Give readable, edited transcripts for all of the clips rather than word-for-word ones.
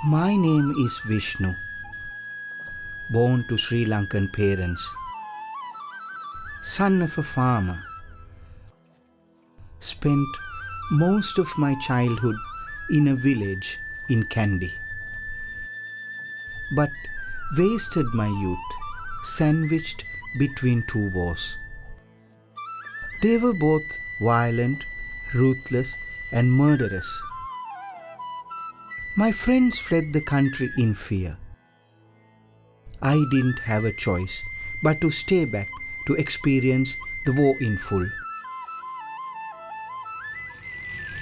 My name is Vishnu, born to Sri Lankan parents, son of a farmer. Spent most of my childhood in a village in Kandy, but wasted my youth sandwiched between two wars. They were both violent, ruthless, and murderous. My friends fled the country in fear. I didn't have a choice but to stay back to experience the war in full.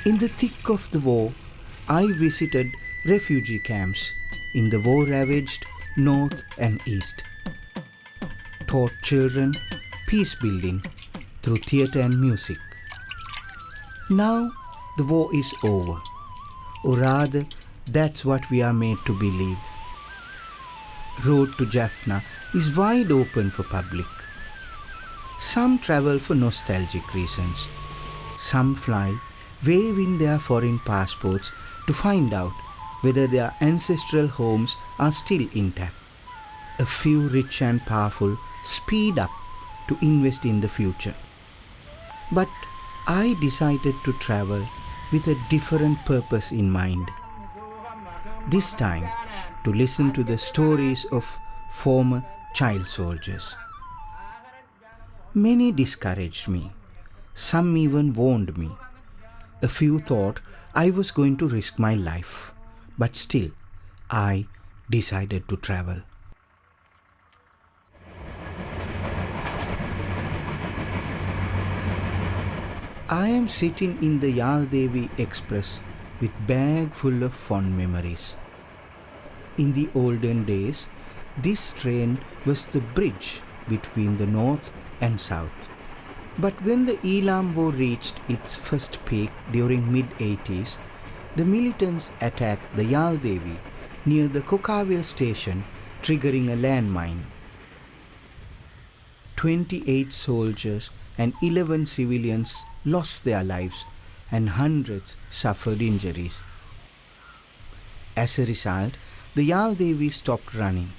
In the thick of the war, I visited refugee camps in the war-ravaged North and East, taught children peace building through theatre and music. Now the war is over, or rather, that's what we are made to believe. Road to Jaffna is wide open for public. Some travel for nostalgic reasons. Some fly waving their foreign passports to find out whether their ancestral homes are still intact. A few rich and powerful speed up to invest in the future. But I decided to travel with a different purpose in mind. This time, to listen to the stories of former child soldiers. Many discouraged me. Some even warned me. A few thought I was going to risk my life. But still, I decided to travel. I am sitting in the Yaldevi Express with bag full of fond memories. In the olden days, this train was the bridge between the north and south. But when the Elam War reached its first peak during mid-80s, the militants attacked the Yaldevi near the Kokaville station, triggering a landmine. 28 soldiers and 11 civilians lost their lives and hundreds suffered injuries. As a result, the Yaldevi stopped running.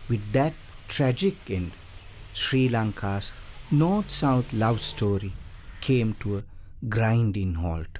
With that tragic end, Sri Lanka's North-South love story came to a grinding halt.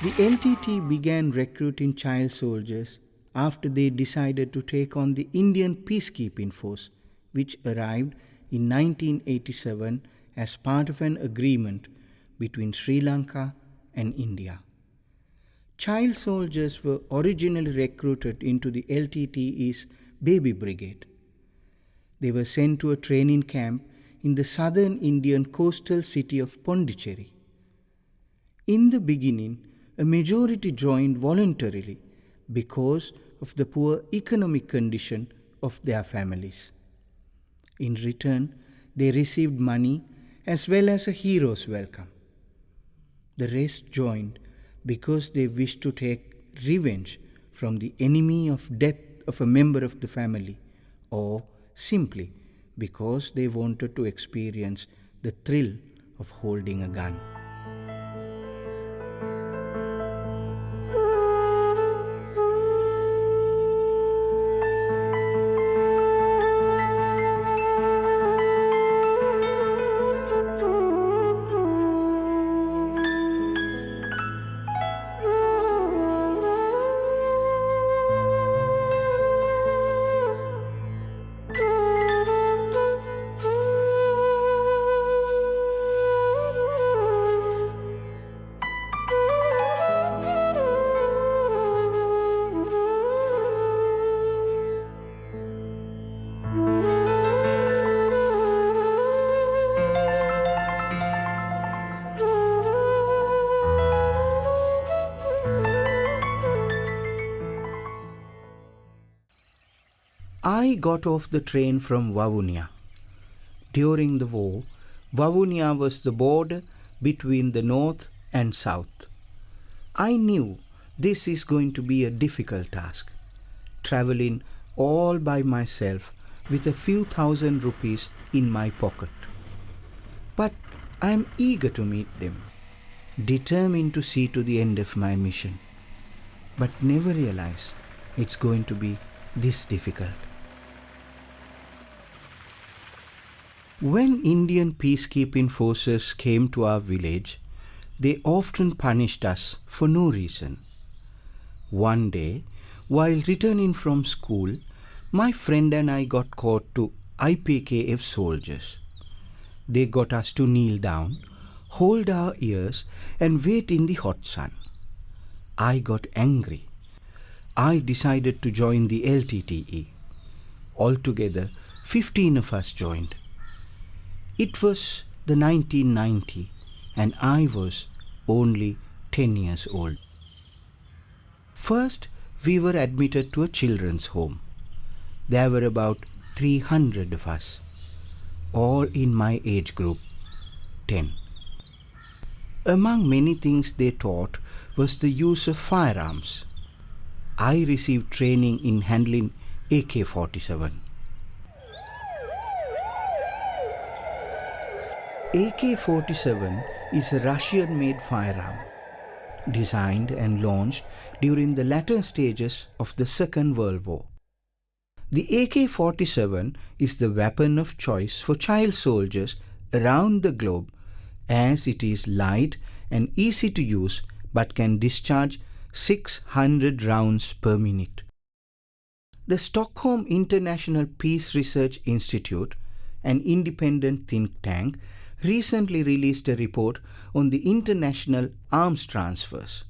The LTT began recruiting child soldiers after they decided to take on the Indian peacekeeping force, which arrived in 1987 as part of an agreement between Sri Lanka and India. Child soldiers were originally recruited into the LTTE's Baby Brigade. They were sent to a training camp in the southern Indian coastal city of Pondicherry. In the beginning, a majority joined voluntarily because of the poor economic condition of their families. In return, they received money as well as a hero's welcome. The rest joined because they wished to take revenge from the enemy of death of a member of the family, or simply because they wanted to experience the thrill of holding a gun. I got off the train from Vavuniya. During the war, Vavuniya was the border between the north and south. I knew this is going to be a difficult task, traveling all by myself with a few thousand rupees in my pocket. But I am eager to meet them, determined to see to the end of my mission, but never realize it's going to be this difficult. When Indian peacekeeping forces came to our village, they often punished us for no reason. One day, while returning from school, my friend and I got caught to IPKF soldiers. They got us to kneel down, hold our ears, and wait in the hot sun. I got angry. I decided to join the LTTE. Altogether, 15 of us joined. It was the 1990 and I was only 10 years old. First, we were admitted to a children's home. There were about 300 of us, all in my age group, 10. Among many things they taught was the use of firearms. I received training in handling AK-47. AK-47 is a Russian-made firearm, designed and launched during the latter stages of the Second World War. The AK-47 is the weapon of choice for child soldiers around the globe, as it is light and easy to use but can discharge 600 rounds per minute. The Stockholm International Peace Research Institute, an independent think tank, recently released a report on the international arms transfers.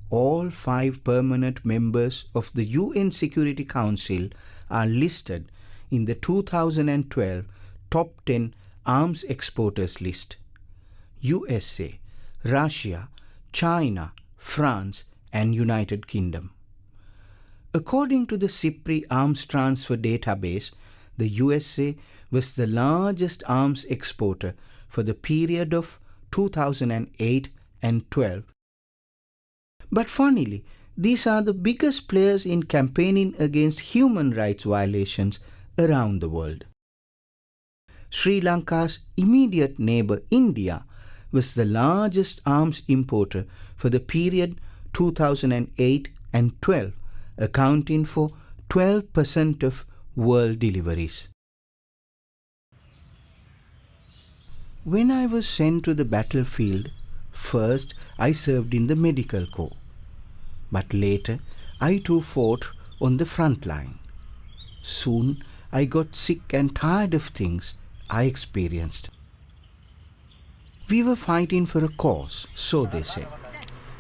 All 5 permanent members of the UN Security Council are listed in the 2012 Top 10 Arms Exporters list. USA, Russia, China, France, and United Kingdom. According to the SIPRI Arms Transfer Database, the USA was the largest arms exporter for the period of 2008 and 12. But funnily, these are the biggest players in campaigning against human rights violations around the world. Sri Lanka's immediate neighbor India was the largest arms importer for the period 2008 and 12, accounting for 12% of world deliveries. When I was sent to the battlefield, First, I served in the medical corps, but later I too fought on the front line. Soon I got sick and tired of things I experienced. We were fighting for a cause, so they said,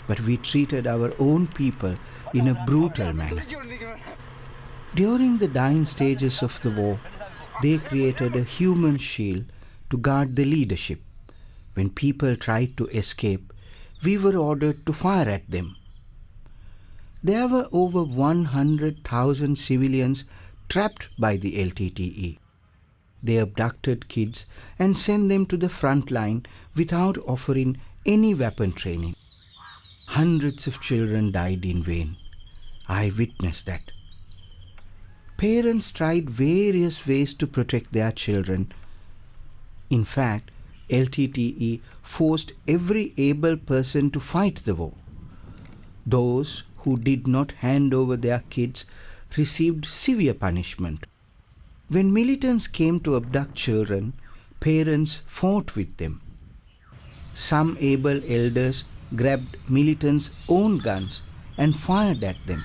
but we treated our own people in a brutal manner. During the dying stages of the war, they created a human shield to guard the leadership. When people tried to escape, we were ordered to fire at them. There were over 100,000 civilians trapped by the LTTE. They abducted kids and sent them to the front line without offering any weapon training. Hundreds of children died in vain. I witnessed that. Parents tried various ways to protect their children. In fact, LTTE forced every able person to fight the war. Those who did not hand over their kids received severe punishment. When militants came to abduct children, parents fought with them. Some able elders grabbed militants' own guns and fired at them.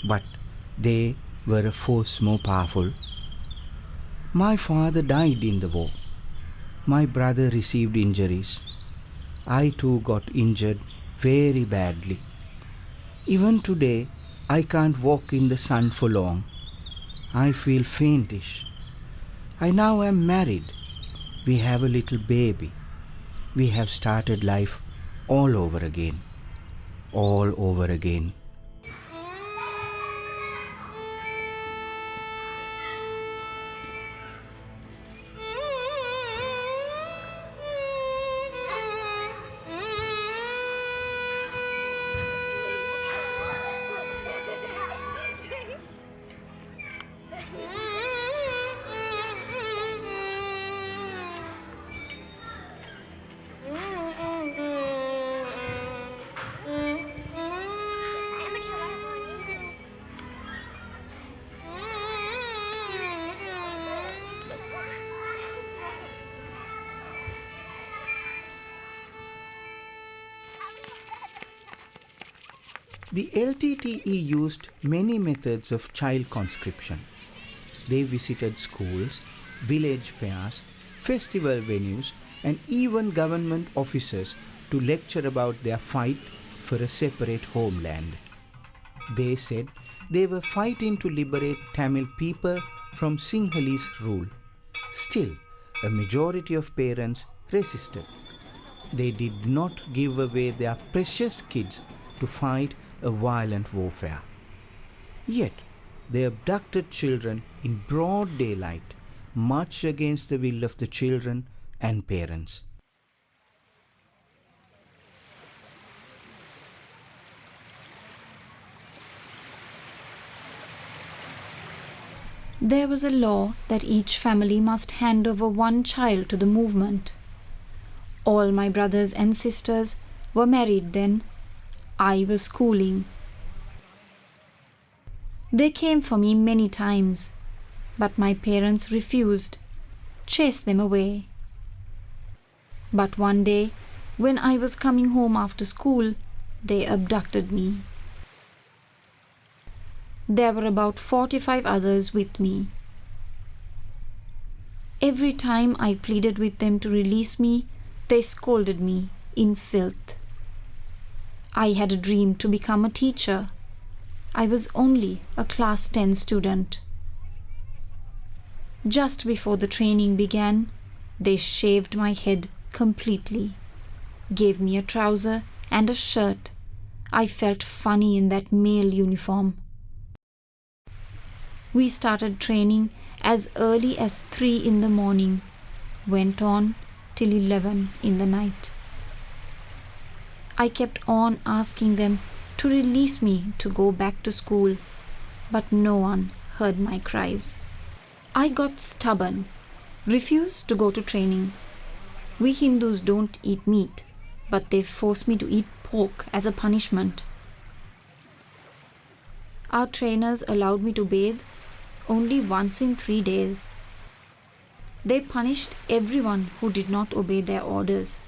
But they were a force more powerful. My father died in the war. My brother received injuries. I too got injured very badly. Even today, I can't walk in the sun for long. I feel faintish. I now am married. We have a little baby. We have started life all over again. All over again. The LTTE used many methods of child conscription. They visited schools, village fairs, festival venues, and even government offices to lecture about their fight for a separate homeland. They said they were fighting to liberate Tamil people from Sinhalese rule. Still, a majority of parents resisted. They did not give away their precious kids to fight a violent warfare. Yet, they abducted children in broad daylight, much against the will of the children and parents. There was a law that each family must hand over one child to the movement. All my brothers and sisters were married then. I was schooling. They came for me many times, but my parents refused, chased them away. But one day, when I was coming home after school, they abducted me. There were about 45 others with me. Every time I pleaded with them to release me, they scolded me in filth. I had a dream to become a teacher. I was only a class 10 student. Just before the training began, they shaved my head completely, gave me a trouser and a shirt. I felt funny in that male uniform. We started training as early as 3 in the morning, went on till 11 in the night. I kept on asking them to release me to go back to school, but no one heard my cries. I got stubborn, refused to go to training. We Hindus don't eat meat, but they forced me to eat pork as a punishment. Our trainers allowed me to bathe only once in 3 days. They punished everyone who did not obey their orders.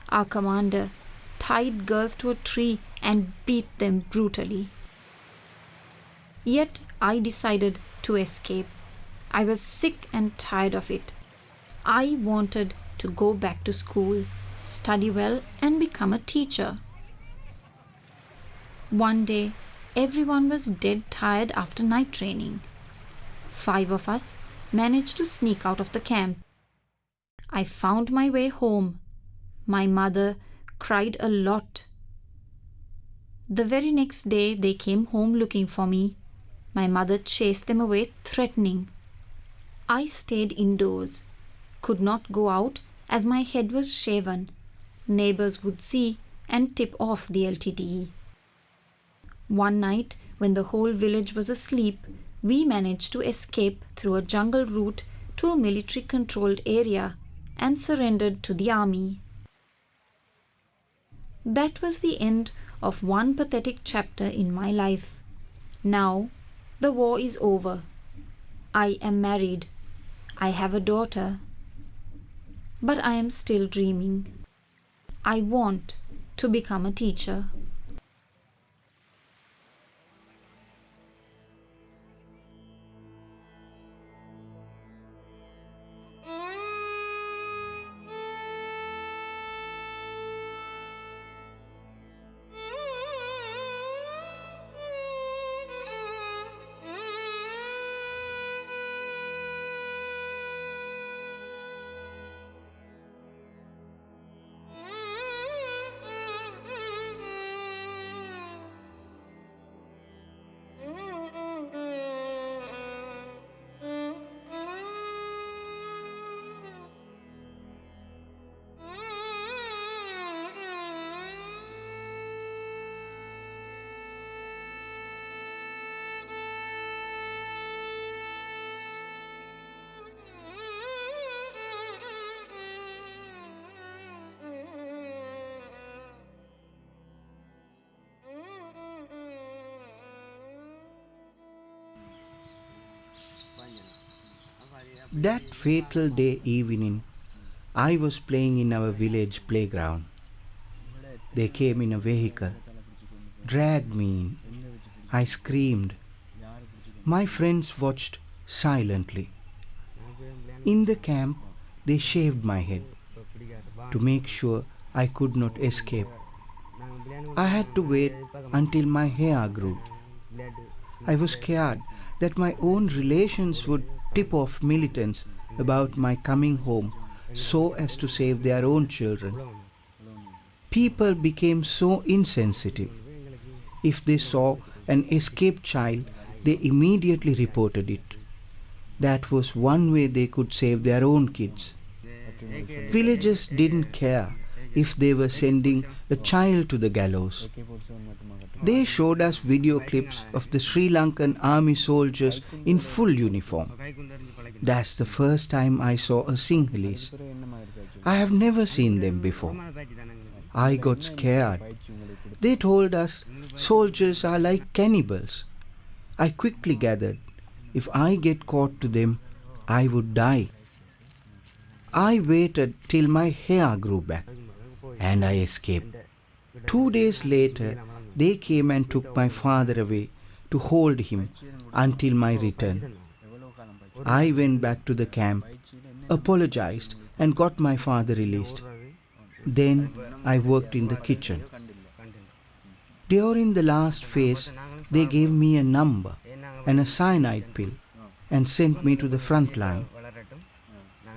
Our commander tied girls to a tree and beat them brutally. Yet I decided to escape. I was sick and tired of it. I wanted to go back to school, study well, and become a teacher. One day, everyone was dead tired after night training. 5 of us managed to sneak out of the camp. I found my way home. My mother cried a lot. The very next day, they came home looking for me. My mother chased them away, threatening. I stayed indoors, could not go out as my head was shaven. Neighbors would see and tip off the LTTE. One night, when the whole village was asleep, we managed to escape through a jungle route to a military-controlled area and surrendered to the army. That was the end of one pathetic chapter in my life. Now, the war is over. I am married. I have a daughter. But I am still dreaming. I want to become a teacher. That fatal day evening, I was playing in our village playground. They came in a vehicle, dragged me in. I screamed. My friends watched silently. In the camp, they shaved my head to make sure I could not escape. I had to wait until my hair grew. I was scared that my own relations would tip off militants about my coming home so as to save their own children. People became so insensitive. If they saw an escaped child, they immediately reported it. That was one way they could save their own kids. Villagers didn't care if they were sending a child to the gallows. They showed us video clips of the Sri Lankan army soldiers in full uniform. That's the first time I saw a Sinhalese. I have never seen them before. I got scared. They told us soldiers are like cannibals. I quickly gathered, if I get caught to them, I would die. I waited till my hair grew back, and I escaped. 2 days later, they came and took my father away to hold him until my return. I went back to the camp, apologized, and got my father released. Then I worked in the kitchen. During the last phase, they gave me a number and a cyanide pill and sent me to the front line.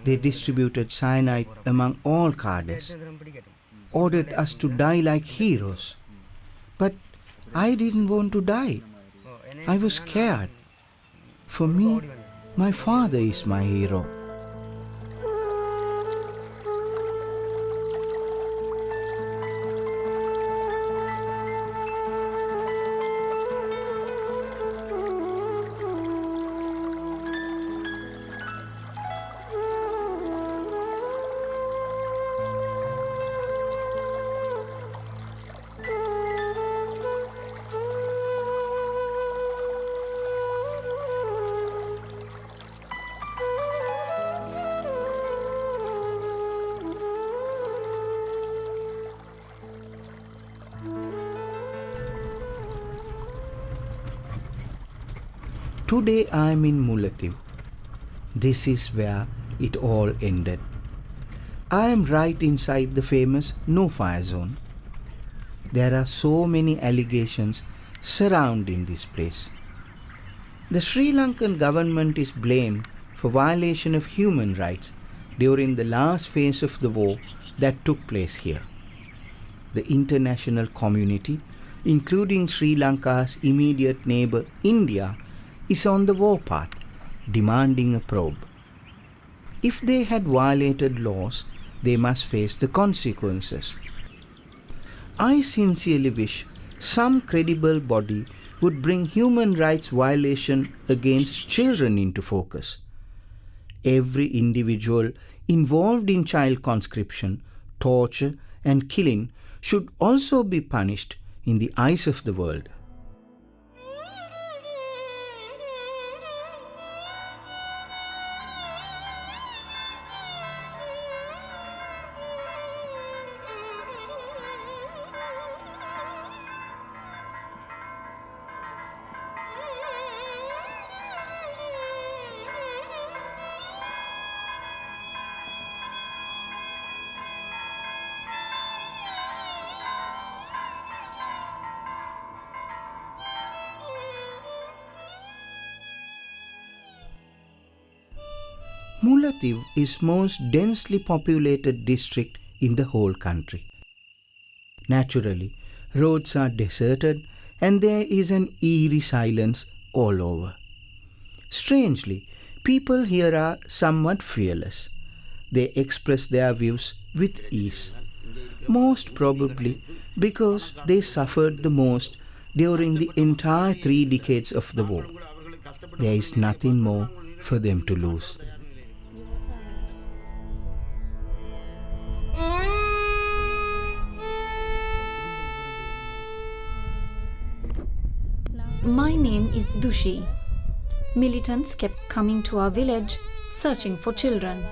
They distributed cyanide among all cadres, ordered us to die like heroes. But I didn't want to die. I was scared. For me, my father is my hero. Today I am in Mullaitivu. This is where it all ended. I am right inside the famous no-fire zone. There are so many allegations surrounding this place. The Sri Lankan government is blamed for violation of human rights during the last phase of the war that took place here. The international community, including Sri Lanka's immediate neighbor India, is on the war path, demanding a probe. If they had violated laws, they must face the consequences. I sincerely wish some credible body would bring human rights violation against children into focus. Every individual involved in child conscription, torture, and killing should also be punished in the eyes of the world. Mullaitivu is most densely populated district in the whole country. Naturally, roads are deserted and there is an eerie silence all over. Strangely, people here are somewhat fearless. They express their views with ease, most probably because they suffered the most during the entire 3 decades of the war. There is nothing more for them to lose. My name is Dushi. Militants kept coming to our village searching for children.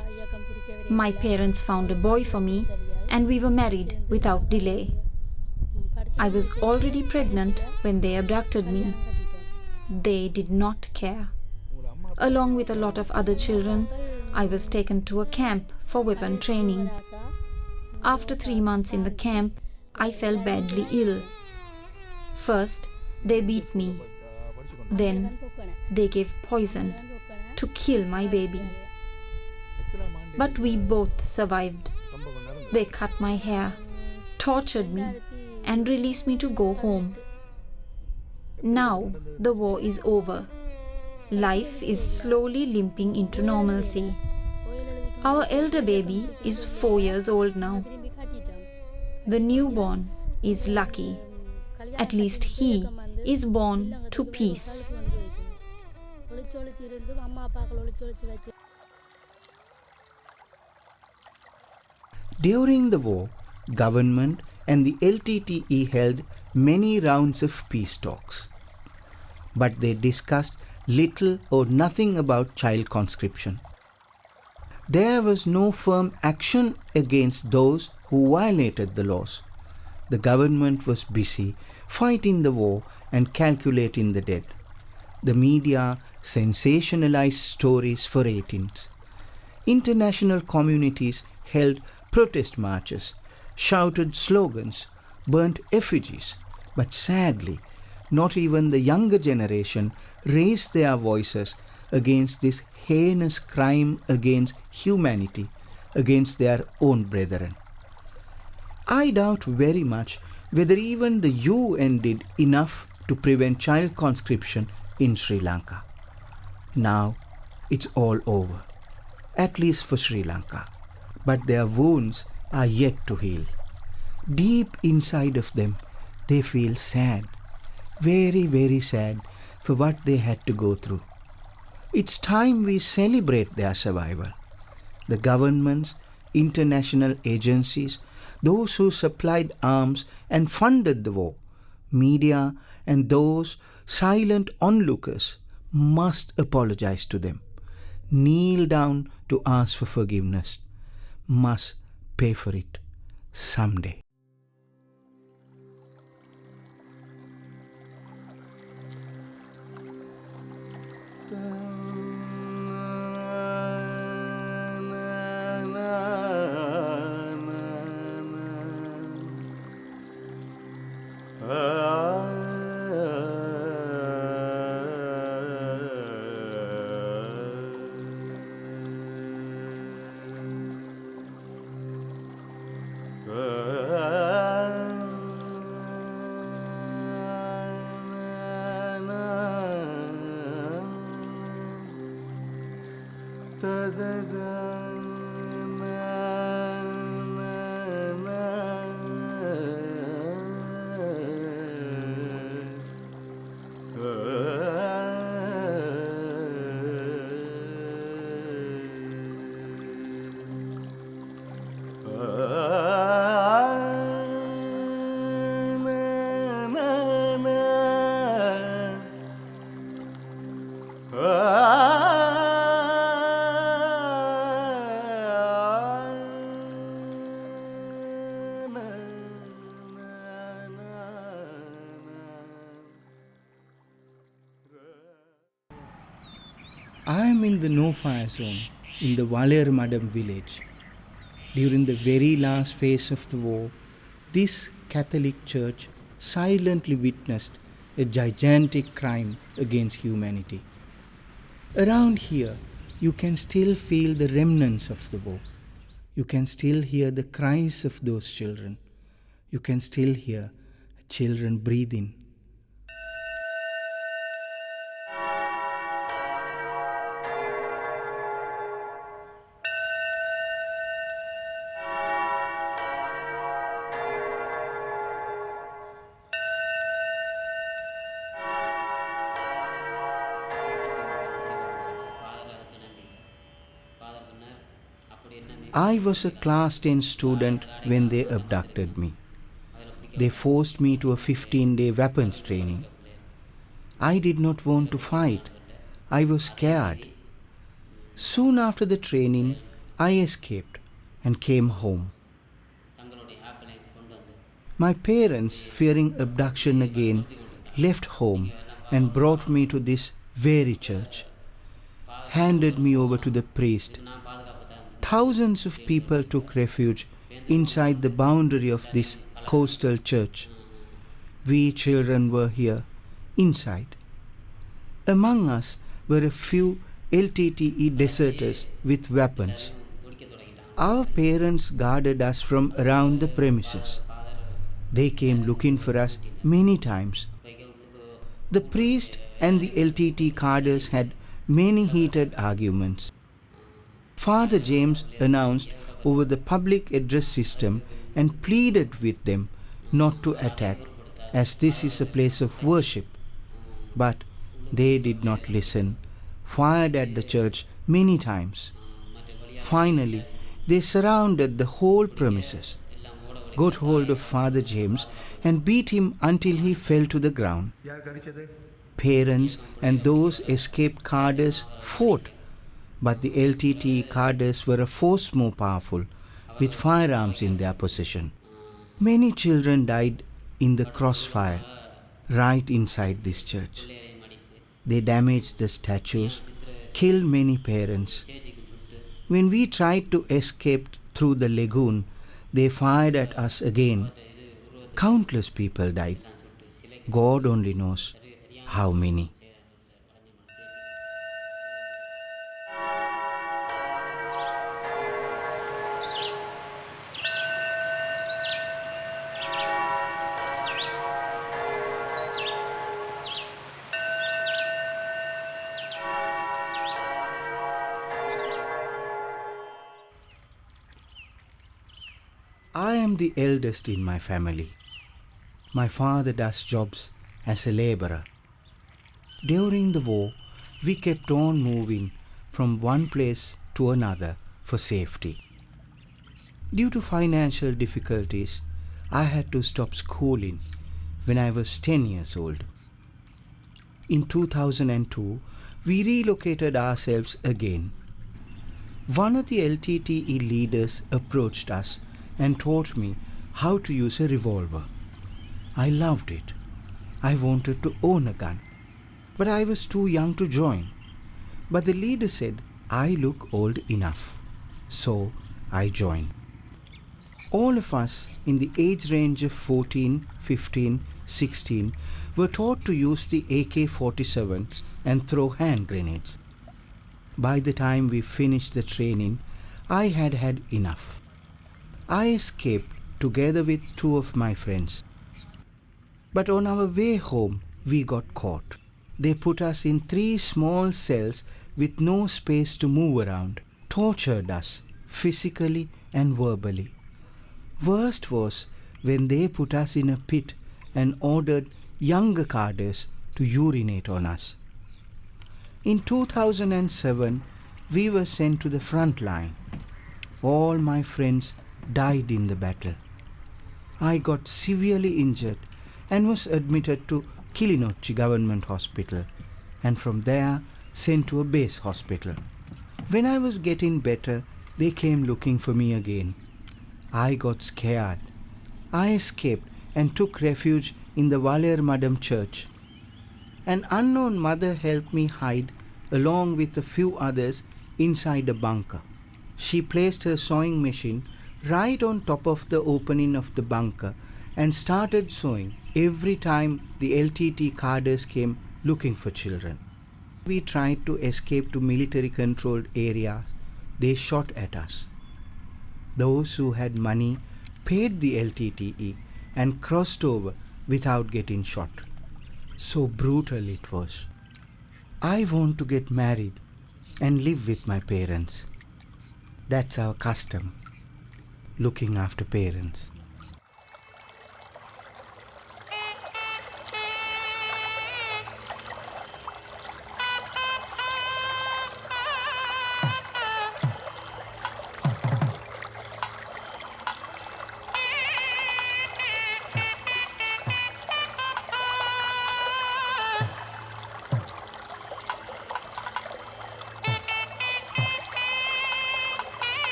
My parents found a boy for me and we were married without delay. I was already pregnant when they abducted me. They did not care. Along with a lot of other children, I was taken to a camp for weapon training. After 3 months in the camp, I fell badly ill. First, they beat me. Then, they gave poison to kill my baby. But we both survived. They cut my hair, tortured me, and released me to go home. Now, the war is over. Life is slowly limping into normalcy. Our elder baby is 4 years old now. The newborn is lucky. At least he is born to peace. During the war, government and the LTTE held many rounds of peace talks. But they discussed little or nothing about child conscription. There was no firm action against those who violated the laws. The government was busy fighting the war and calculating the dead. The media sensationalized stories for ratings. International communities held protest marches, shouted slogans, burnt effigies. But sadly, not even the younger generation raised their voices against this heinous crime against humanity, against their own brethren. I doubt very much whether even the UN did enough to prevent child conscription in Sri Lanka. Now it's all over, at least for Sri Lanka. But their wounds are yet to heal. Deep inside of them, they feel sad, very, very sad for what they had to go through. It's time we celebrate their survival. The governments, international agencies, those who supplied arms and funded the war, media, and those silent onlookers must apologize to them, kneel down to ask for forgiveness, must pay for it someday. I am in the no-fire zone in the Madam village. During the very last phase of the war, this Catholic church silently witnessed a gigantic crime against humanity. Around here, you can still feel the remnants of the war. You can still hear the cries of those children. You can still hear children breathing. I was a class 10 student when they abducted me. They forced me to a 15-day weapons training. I did not want to fight. I was scared. Soon after the training, I escaped and came home. My parents, fearing abduction again, left home and brought me to this very church, handed me over to the priest. Thousands of people took refuge inside the boundary of this coastal church. We children were here, inside. Among us were a few LTTE deserters with weapons. Our parents guarded us from around the premises. They came looking for us many times. The priest and the LTT cadres had many heated arguments. Father James announced over the public address system and pleaded with them not to attack, as this is a place of worship. But they did not listen, fired at the church many times. Finally, they surrounded the whole premises, got hold of Father James and beat him until he fell to the ground. Parents and those escaped cadres fought, but the LTT cadres were a force more powerful, with firearms in their possession. Many children died in the crossfire right inside this church. They damaged the statues, killed many parents. When we tried to escape through the lagoon, they fired at us again. Countless people died. God only knows how many. I am the eldest in my family. My father does jobs as a laborer. During the war, we kept on moving from one place to another for safety. Due to financial difficulties, I had to stop schooling when I was 10 years old. In 2002, we relocated ourselves again. One of the LTTE leaders approached us and taught me how to use a revolver. I loved it. I wanted to own a gun, but I was too young to join. But the leader said I look old enough. So I joined. All of us in the age range of 14, 15, 16 were taught to use the AK-47 and throw hand grenades. By the time we finished the training, I had had enough. I escaped together with two of my friends. But on our way home, we got caught. They put us in 3 small cells with no space to move around, tortured us physically and verbally. Worst was when they put us in a pit and ordered younger cadres to urinate on us. In 2007, we were sent to the front line. All my friends died in the battle. I got severely injured and was admitted to Kilinochchi Government Hospital, and from there sent to a base hospital. When I was getting better, they came looking for me again. I got scared. I escaped and took refuge in the Valer Madam church. An unknown mother helped me hide along with a few others inside a bunker. She placed her sewing machine right on top of the opening of the bunker and started sewing every time the LTT cadres came looking for children. We tried to escape to military controlled areas. They shot at us. Those who had money paid the LTTE and crossed over without getting shot. So brutal it was. I want to get married and live with my parents. That's our custom, looking after parents.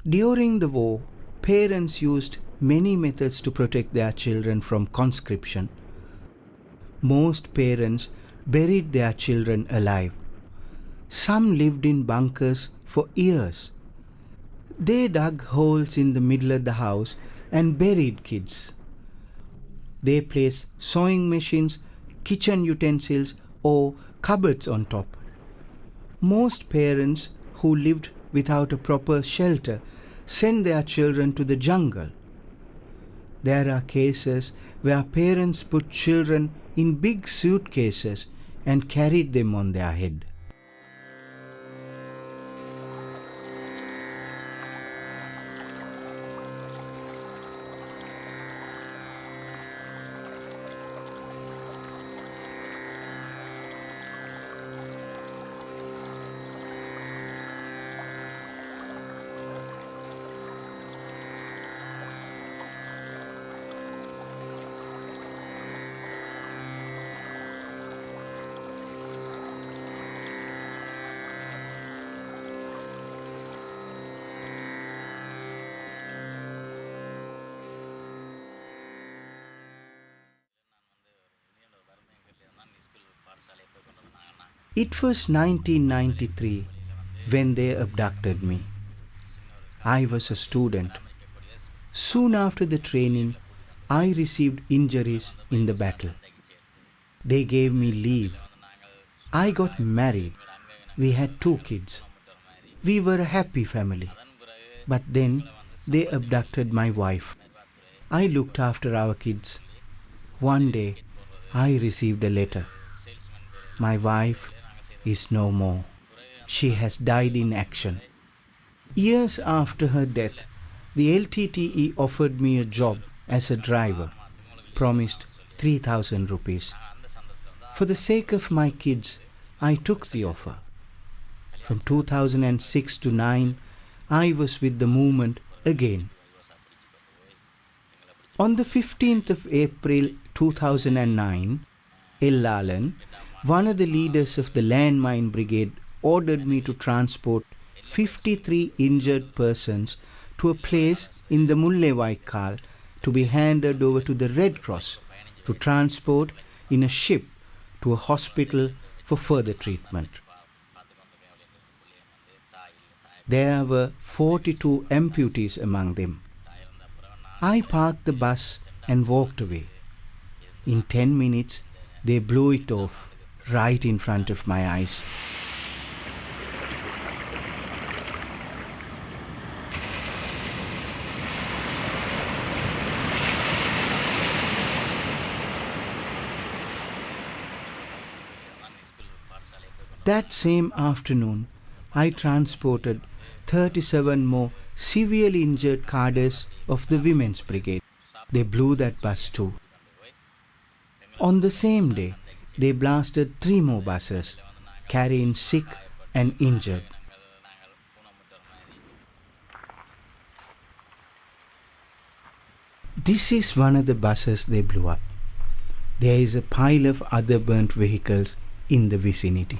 During the war, parents used many methods to protect their children from conscription. Most parents buried their children alive. Some lived in bunkers for years. They dug holes in the middle of the house and buried kids. They placed sewing machines, kitchen utensils, or cupboards on top. Most parents who lived without a proper shelter send their children to the jungle. There are cases where parents put children in big suitcases and carried them on their head. It was 1993 when they abducted me. I was a student. Soon after the training, I received injuries in the battle. They gave me leave. I got married. We had 2 kids. We were a happy family. But then they abducted my wife. I looked after our kids. One day, I received a letter. My wife is no more. She has died in action. Years after her death, the LTTE offered me a job as a driver, promised 3,000 rupees. For the sake of my kids, I took the offer. From 2006 to 9, I was with the movement again. On the 15th of April 2009, Ellalan, one of the leaders of the landmine brigade, ordered me to transport 53 injured persons to a place in the Mullevaikal to be handed over to the Red Cross to transport in a ship to a hospital for further treatment. There were 42 amputees among them. I parked the bus and walked away. In 10 minutes, they blew it off right in front of my eyes. That same afternoon, I transported 37 more severely injured cadres of the Women's Brigade. They blew that bus too. On the same day, they blasted 3 more buses, carrying sick and injured. This is one of the buses they blew up. There is a pile of other burnt vehicles in the vicinity.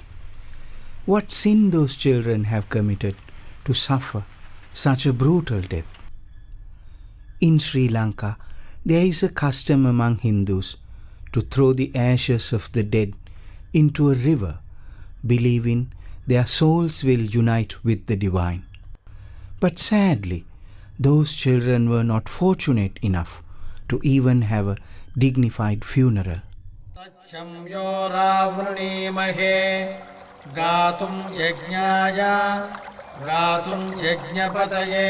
What sin those children have committed to suffer such a brutal death? In Sri Lanka, there is a custom among Hindus to throw the ashes of the dead into a river, believing their souls will unite with the divine. But sadly, those children were not fortunate enough to even have a dignified funeral. गातुं यज्ञाय गातुं यज्ञपतये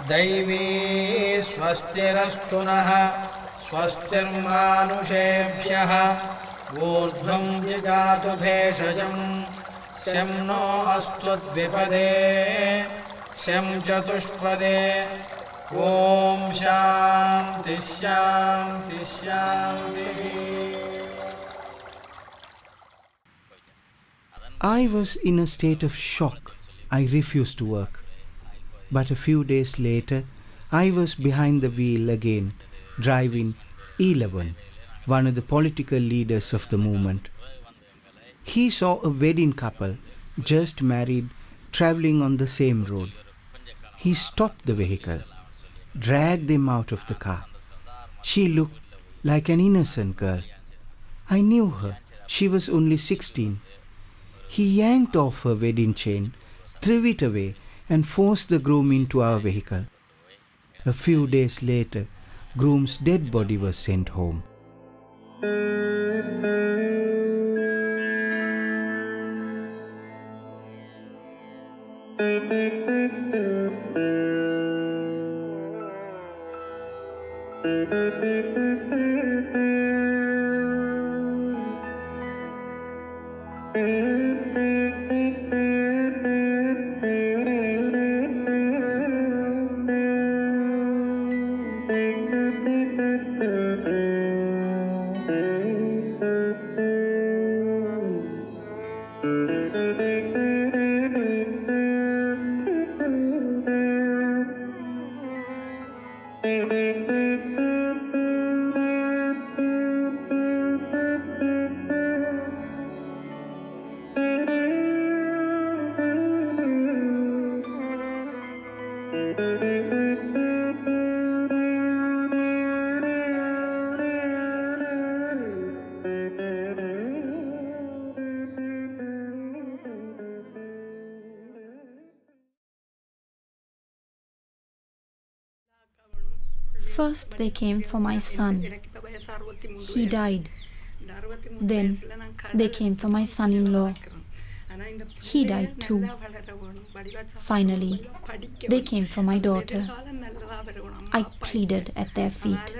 दैवी स्वस्तिरस्तु नः स्वस्तिर्मानुषेभ्यः ऊर्ध्वं जिगातु भेषजं शं no अस्तुद्विपदे शं चतुष्पदे ॐ शान्तिः शान्तिः शान्तिः. I was in a state of shock. I refused to work. But a few days later, I was behind the wheel again, driving E11, one of the political leaders of the movement. He saw a wedding couple, just married, traveling on the same road. He stopped the vehicle, dragged them out of the car. She looked like an innocent girl. I knew her. She was only 16. He yanked off her wedding chain, threw it away, and forced the groom into our vehicle. A few days later, groom's dead body was sent home. First, they came for my son. He died. Then, they came for my son-in-law. He died too. Finally, they came for my daughter. I pleaded at their feet,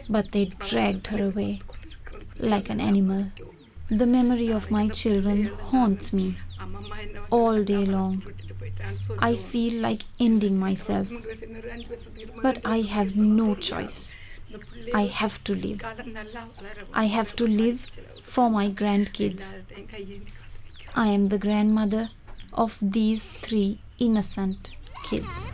but they dragged her away like an animal. The memory of my children haunts me all day long. I feel like ending myself. But I have no choice. I have to live. I have to live for my grandkids. I am the grandmother of these 3 innocent kids.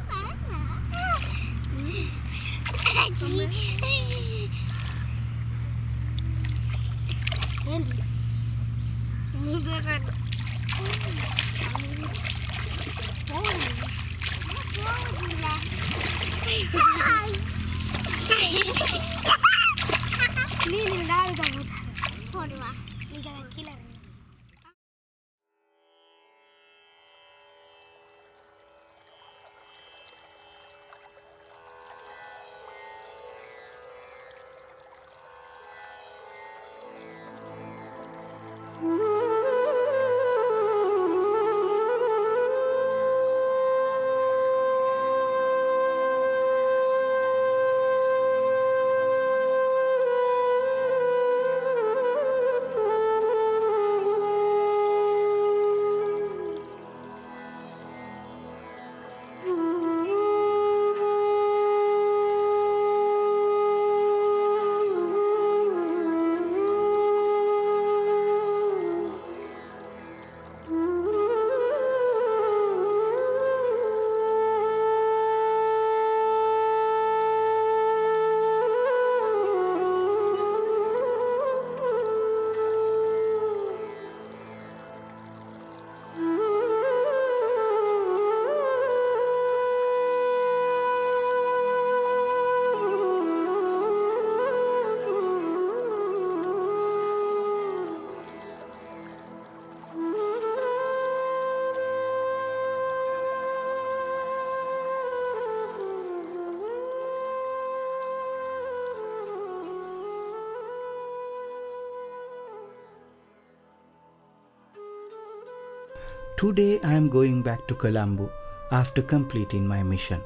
Today I am going back to Colombo after completing my mission.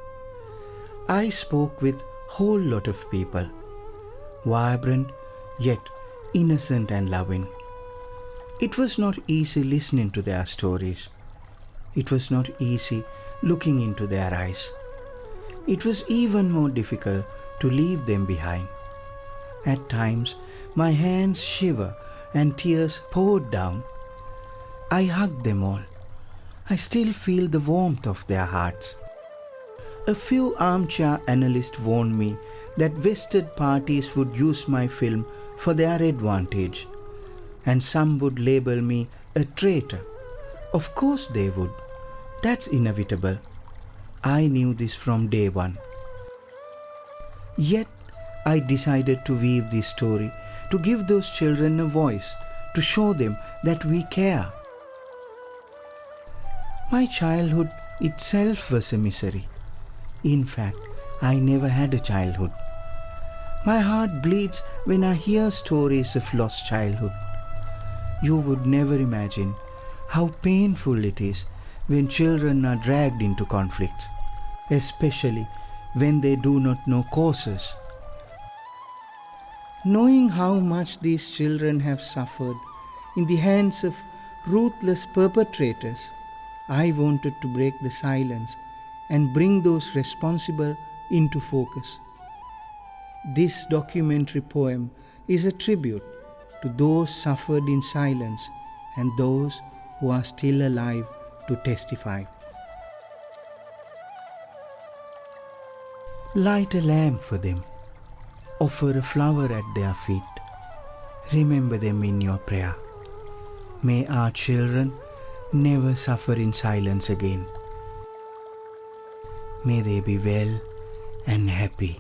I spoke with whole lot of people, vibrant yet innocent and loving. It was not easy listening to their stories. It was not easy looking into their eyes. It was even more difficult to leave them behind. At times, my hands shiver and tears poured down. I hugged them all. I still feel the warmth of their hearts. A few armchair analysts warned me that vested parties would use my film for their advantage, and some would label me a traitor. Of course they would. That's inevitable. I knew this from day one. Yet, I decided to weave this story, to give those children a voice, to show them that we care. My childhood itself was a misery. In fact, I never had a childhood. My heart bleeds when I hear stories of lost childhood. You would never imagine how painful it is when children are dragged into conflicts, especially when they do not know causes. Knowing how much these children have suffered in the hands of ruthless perpetrators, I wanted to break the silence and bring those responsible into focus. This documentary poem is a tribute to those suffered in silence and those who are still alive to testify. Light a lamp for them. Offer a flower at their feet. Remember them in your prayer. May our children never suffer in silence again. May they be well and happy.